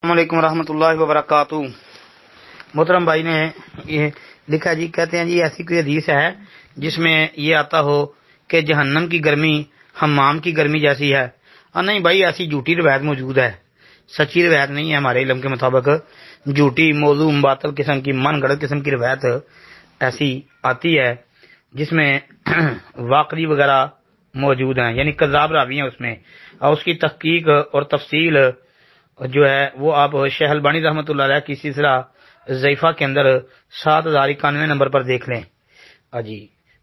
السلام علیکم ورحمۃ اللہ وبرکاتہ۔ محترم بھائی نے یہ لکھا جی، کہتے ہیں جی ایسی کوئی حدیث ہے جس میں یہ آتا ہو کہ جہنم کی گرمی حمام کی گرمی جیسی ہے؟ نہیں بھائی، ایسی جھوٹی روایت موجود ہے، سچی روایت نہیں ہے۔ ہمارے علم کے مطابق جھوٹی موضوع باطل قسم کی من گڑت قسم کی روایت ایسی آتی ہے جس میں واقعی وغیرہ موجود ہیں، یعنی کذاب راوی ہیں اس میں، اور اس کی تحقیق اور تفصیل جو ہے وہ آپ شیخ البانی رحمۃ اللہ علیہ کی سلسلہ ضعیفہ کے اندر 7091 نمبر پر دیکھ لیں جی،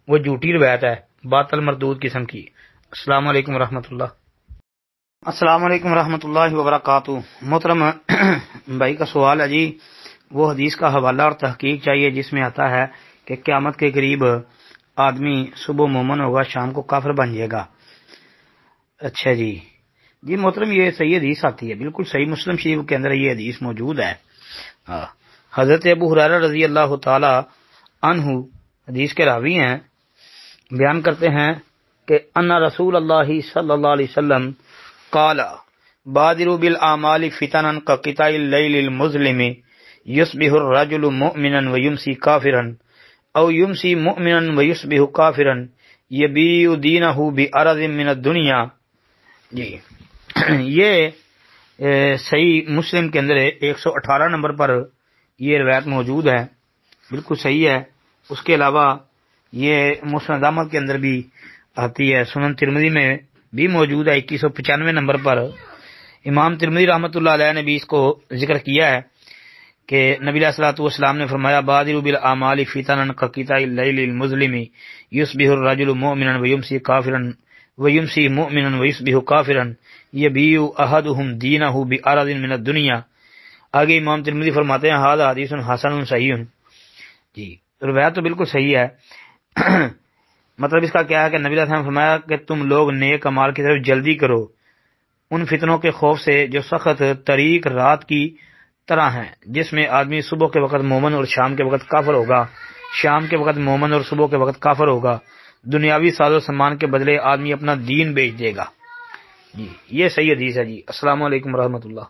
وہ جھوٹی روایت ہے، باطل مردود قسم کی۔ السلام علیکم ورحمۃ اللہ۔ السلام علیکم ورحمۃ اللہ وبرکاتہ۔ محترم بھائی کا سوال ہے جی، وہ حدیث کا حوالہ اور تحقیق چاہیے جس میں آتا ہے کہ قیامت کے قریب آدمی صبح مومن ہوگا، شام کو کافر بن جائے گا۔ اچھا جی محترم، یہ صحیح حدیث آتی ہے، بالکل صحیح، مسلم شریف کے اندر یہ حدیث موجود ہے۔ حضرت ابو ہریرہ رضی اللہ تعالی عنہ حدیث کے راوی ہیں، بیان کرتے ہیں کہ ان رسول اللہ صلی اللہ علیہ وسلم قال بادروا بالاعمال فتنا كقطع الليل المظلم يصبح الرجل مؤمنا ويمسي كافرا او يمسي مؤمنا ويصبح كافرا يبيع دينه بعرض من الدنيا۔ جی یہ صحیح مسلم کے اندر 118 نمبر پر یہ روایت موجود ہے، بالکل صحیح ہے۔ اس کے علاوہ یہ مسند احمد کے اندر بھی آتی ہے، سنن ترمذی میں بھی موجود ہے 2195 نمبر پر۔ امام ترمذی رحمۃ اللہ علیہ نے بھی اس کو ذکر کیا ہے کہ نبی علیہ الصلوۃ والسلام نے فرمایا بادروا بالاعمال فتنا كقطع الليل المظلم يصبح الرجل مؤمنا ويمسي كافرا ويمسي مؤمنا ويصبح كافرا يبيع احدهم دينه بعرض من الدنيا۔ آگے امام ترمذی فرماتے ہیں ھذا حدیث حسن صحیح۔ جی روایت تو بالکل صحیح ہے۔ مطلب اس کا کیا ہے کہ نبی علیہ السلام نے فرمایا کہ تم لوگ نیک اعمال کی طرف جلدی کرو ان فتنوں کے خوف سے جو سخت طریق رات کی طرح ہیں، جس میں آدمی صبح کے وقت مومن اور شام کے وقت کافر ہوگا، شام کے وقت مومن اور صبح کے وقت کافر ہوگا۔ دنیاوی ساز و سامان کے بدلے آدمی اپنا دین بیچ دے گا۔ جی یہ صحیح حدیث ہے جی۔ السلام علیکم ورحمۃ اللہ۔